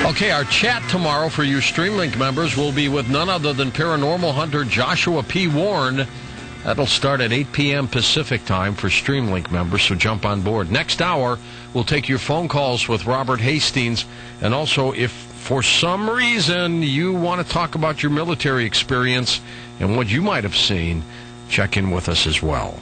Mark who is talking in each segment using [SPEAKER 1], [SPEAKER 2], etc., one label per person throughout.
[SPEAKER 1] Okay, our chat tomorrow for you Streamlink members will be with none other than paranormal hunter Joshua P. Warren. That'll start at 8 p.m. Pacific time for Streamlink members, so jump on board. Next hour, we'll take your phone calls with Robert Hastings. And also, if for some reason you want to talk about your military experience and what you might have seen, check in with us as well.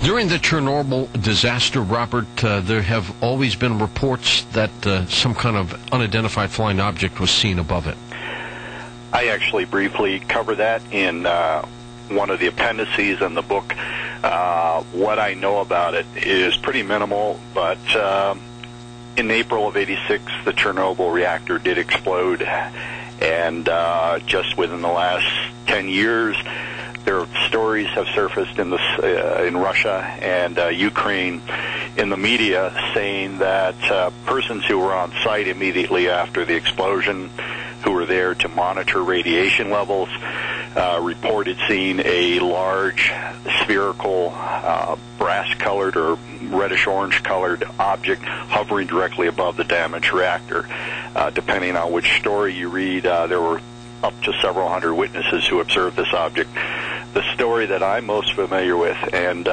[SPEAKER 1] During the Chernobyl disaster, Robert, there have always been reports that some kind of unidentified flying object was seen above it.
[SPEAKER 2] I actually briefly cover that in one of the appendices in the book. What I know about it is pretty minimal, but in April of '86, the Chernobyl reactor did explode, and just within the last 10 years, stories have surfaced in Russia and Ukraine in the media saying that persons who were on site immediately after the explosion, who were there to monitor radiation levels, reported seeing a large spherical brass-colored or reddish-orange-colored object hovering directly above the damaged reactor. Depending on which story you read, there were up to several hundred witnesses who observed this object. The story that I'm most familiar with, and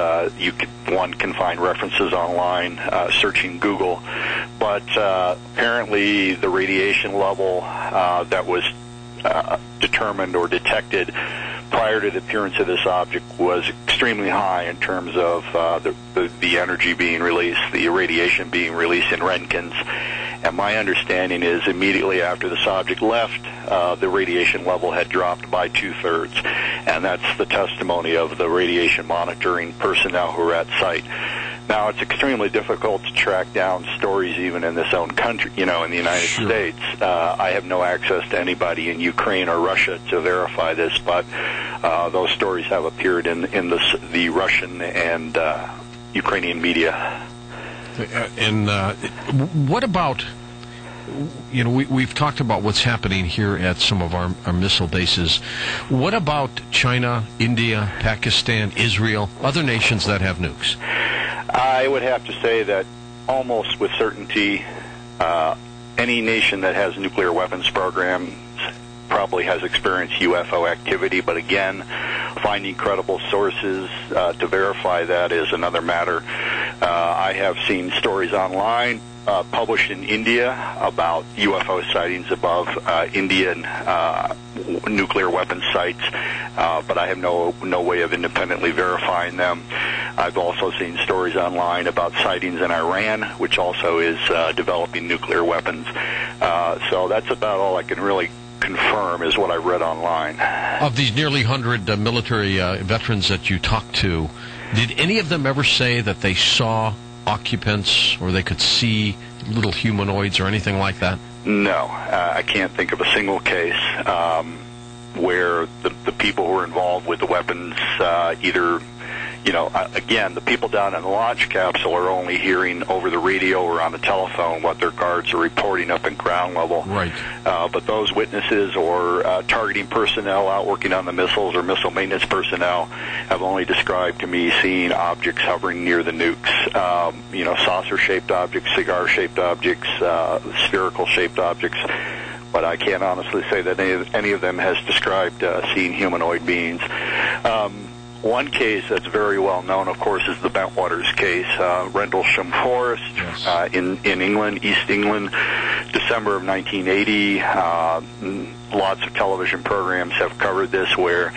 [SPEAKER 2] one can find references online searching Google, but apparently the radiation level that was determined or detected prior to the appearance of this object was extremely high in terms of the energy being released, the radiation being released in Roentgens. And my understanding is immediately after this object left, the radiation level had dropped by 2/3. And that's the testimony of the radiation monitoring personnel who were at site. Now, it's extremely difficult to track down stories even in this own country, in the United States. I have no access to anybody in Ukraine or Russia to verify this, but those stories have appeared in the Russian and Ukrainian media.
[SPEAKER 1] And what about, we've talked about what's happening here at some of our missile bases. What about China, India, Pakistan, Israel, other nations that have nukes?
[SPEAKER 2] I would have to say that almost with certainty, any nation that has nuclear weapons programs probably has experienced UFO activity, but again, finding credible sources to verify that is another matter. I have seen stories online published in India about UFO sightings above Indian nuclear weapons sites, but I have no way of independently verifying them. I've also seen stories online about sightings in Iran, which also is developing nuclear weapons. So that's about all I can really confirm is what I read online.
[SPEAKER 1] Of these nearly 100 military veterans that you talked to, did any of them ever say that they saw occupants or they could see little humanoids or anything like that?
[SPEAKER 2] No, I can't think of a single case where the people who were involved with the weapons either, again, the people down in the launch capsule are only hearing over the radio or on the telephone what their guards are reporting up at ground level.
[SPEAKER 1] Right.
[SPEAKER 2] But those witnesses or targeting personnel out working on the missiles or missile maintenance personnel have only described to me seeing objects hovering near the nukes. Saucer-shaped objects, cigar-shaped objects, spherical-shaped objects. But I can't honestly say that any of them has described seeing humanoid beings. One case that's very well known, of course, is the Bentwaters case, Rendlesham Forest, yes. In England, East England, December of 1980. Lots of television programs have covered this, where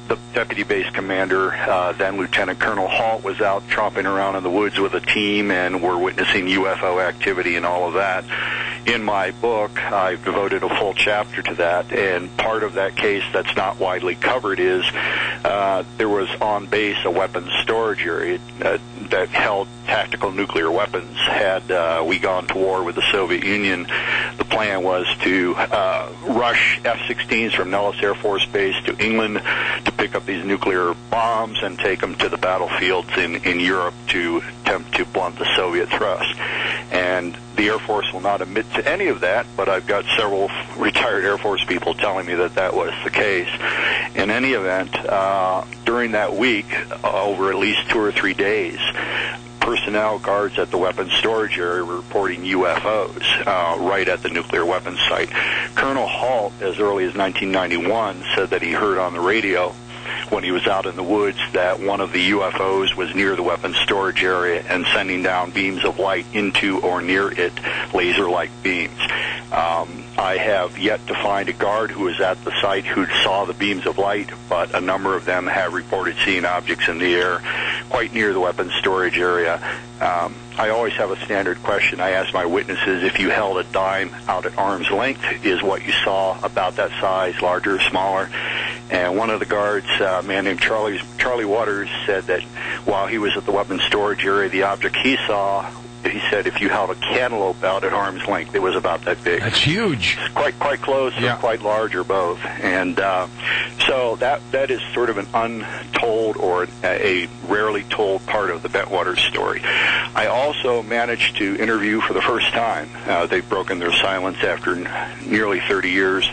[SPEAKER 2] the deputy base commander, then Lieutenant Colonel Halt, was out tromping around in the woods with a team, and we're witnessing UFO activity and all of that. In my book, I've devoted a full chapter to that, and part of that case that's not widely covered is there was on base a weapons storage area that held tactical nuclear weapons. Had we gone to war with the Soviet Union, the plan was to rush F-16s from Nellis Air Force Base to England to pick up these nuclear bombs and take them to the battlefields in Europe to attempt to blunt the Soviet thrust. And the Air Force will not admit to any of that, but I've got several retired Air Force people telling me that that was the case. In any event, during that week, over at least 2 or 3 days, personnel guards at the weapons storage area were reporting UFOs right at the nuclear weapons site. Colonel Halt, as early as 1991, said that he heard on the radio when he was out in the woods that one of the UFOs was near the weapons storage area and sending down beams of light into or near it, laser-like beams. I have yet to find a guard who was at the site who saw the beams of light, but a number of them have reported seeing objects in the air quite near the weapons storage area. I always have a standard question. I ask my witnesses, if you held a dime out at arm's length, is what you saw about that size, larger, smaller? And one of the guards, a man named Charlie Waters, said that while he was at the weapons storage area, the object he saw, he said if you held a cantaloupe out at arm's length, it was about that big.
[SPEAKER 1] That's huge.
[SPEAKER 2] Quite close, yeah. Or quite large, or both. And so that is sort of an untold or a rarely told part of the Bentwater story. I also managed to interview for the first time. They've broken their silence after nearly 30 years.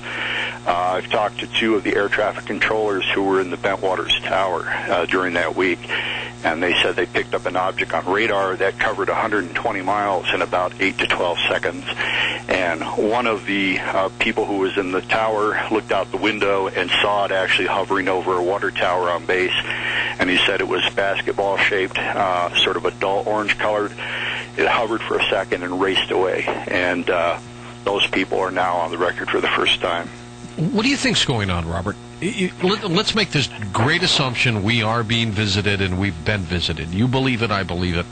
[SPEAKER 2] I've talked to 2 of the air traffic controllers who were in the Bentwaters Tower during that week, and they said they picked up an object on radar that covered 120 miles in about 8 to 12 seconds. And one of the people who was in the tower looked out the window and saw it actually hovering over a water tower on base, and he said it was basketball-shaped, sort of a dull orange-colored. It hovered for a second and raced away, and those people are now on the record for the first time.
[SPEAKER 1] What do you think's going on, Robert? Let's make this great assumption we are being visited and we've been visited. You believe it, I believe it.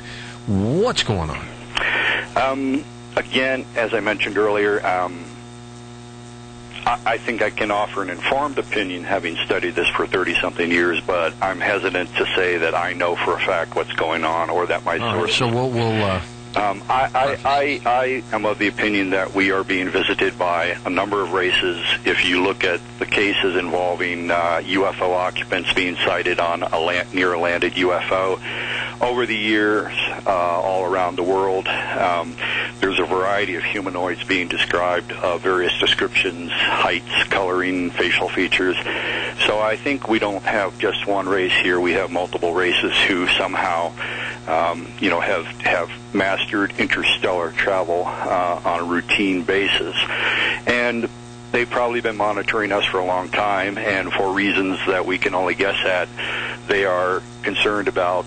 [SPEAKER 1] What's going on?
[SPEAKER 2] Again, as I mentioned earlier, I think I can offer an informed opinion, having studied this for 30-something years, but I'm hesitant to say that I know for a fact what's going on or that my sources...
[SPEAKER 1] So we'll
[SPEAKER 2] I am of the opinion that we are being visited by a number of races. If you look at the cases involving UFO occupants being sighted on near a landed UFO, over the years, all around the world, there's a variety of humanoids being described of various descriptions, heights, coloring, facial features. So I think we don't have just one race here. We have multiple races who somehow, have mastered interstellar travel on a routine basis. And they've probably been monitoring us for a long time, and for reasons that we can only guess at, they are concerned about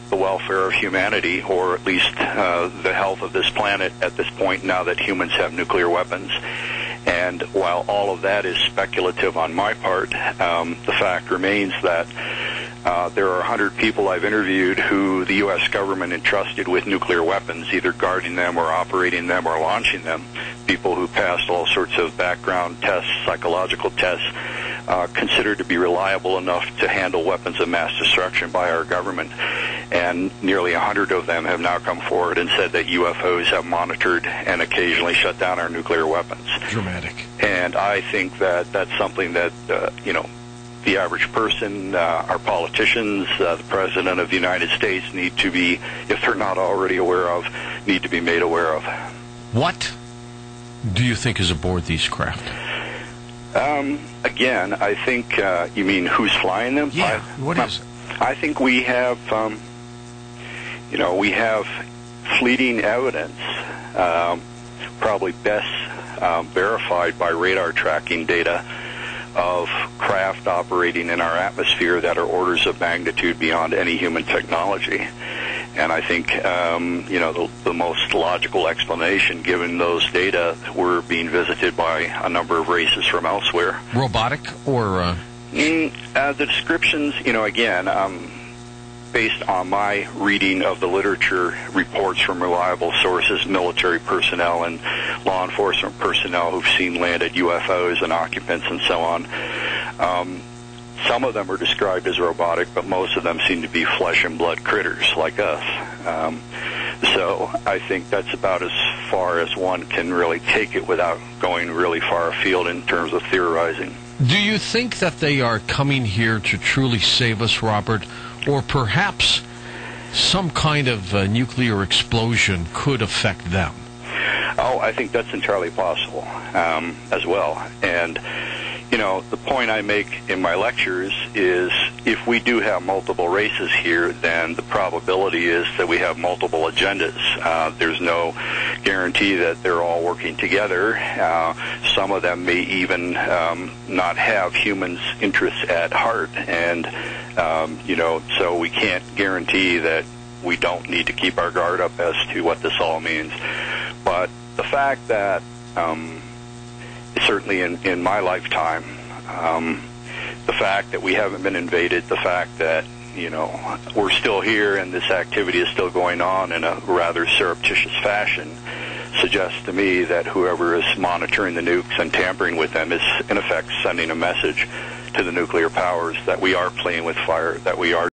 [SPEAKER 2] the welfare of humanity, or at least the health of this planet at this point now that humans have nuclear weapons. And while all of that is speculative on my part, the fact remains that there are 100 people I've interviewed who the U.S. government entrusted with nuclear weapons, either guarding them or operating them or launching them, people who passed all sorts of background tests, psychological tests, considered to be reliable enough to handle weapons of mass destruction by our government. And nearly 100 of them have now come forward and said that UFOs have monitored and occasionally shut down our nuclear weapons.
[SPEAKER 1] Dramatic.
[SPEAKER 2] And I think that that's something that, the average person, our politicians, the President of the United States need to be, if they're not already aware of, need to be made aware of.
[SPEAKER 1] What do you think is aboard these craft?
[SPEAKER 2] Again, I think, you mean who's flying them?
[SPEAKER 1] Yeah, what is it?
[SPEAKER 2] I think we have, we have fleeting evidence, probably best verified by radar tracking data, of craft operating in our atmosphere that are orders of magnitude beyond any human technology. And I think, the most logical explanation, given those data, we're being visited by a number of races from elsewhere.
[SPEAKER 1] Robotic or?
[SPEAKER 2] The descriptions, again, based on my reading of the literature, reports from reliable sources, military personnel and law enforcement personnel who've seen landed UFOs and occupants and so on. Some of them are described as robotic, but most of them seem to be flesh and blood critters like us. So I think that's about as far as one can really take it without going really far afield in terms of theorizing.
[SPEAKER 1] Do you think that they are coming here to truly save us, Robert? Or perhaps some kind of nuclear explosion could affect them?
[SPEAKER 2] Oh, I think that's entirely possible as well. And, you know, the point I make in my lectures is if we do have multiple races here, then the probability is that we have multiple agendas. There's no guarantee that they're all working together. Some of them may even not have humans' interests at heart. And, you know, so we can't guarantee that we don't need to keep our guard up as to what this all means. But the fact that, certainly in my lifetime, the fact that we haven't been invaded, the fact that, you know, we're still here and this activity is still going on in a rather surreptitious fashion suggests to me that whoever is monitoring the nukes and tampering with them is, in effect, sending a message to the nuclear powers that we are playing with fire, that we are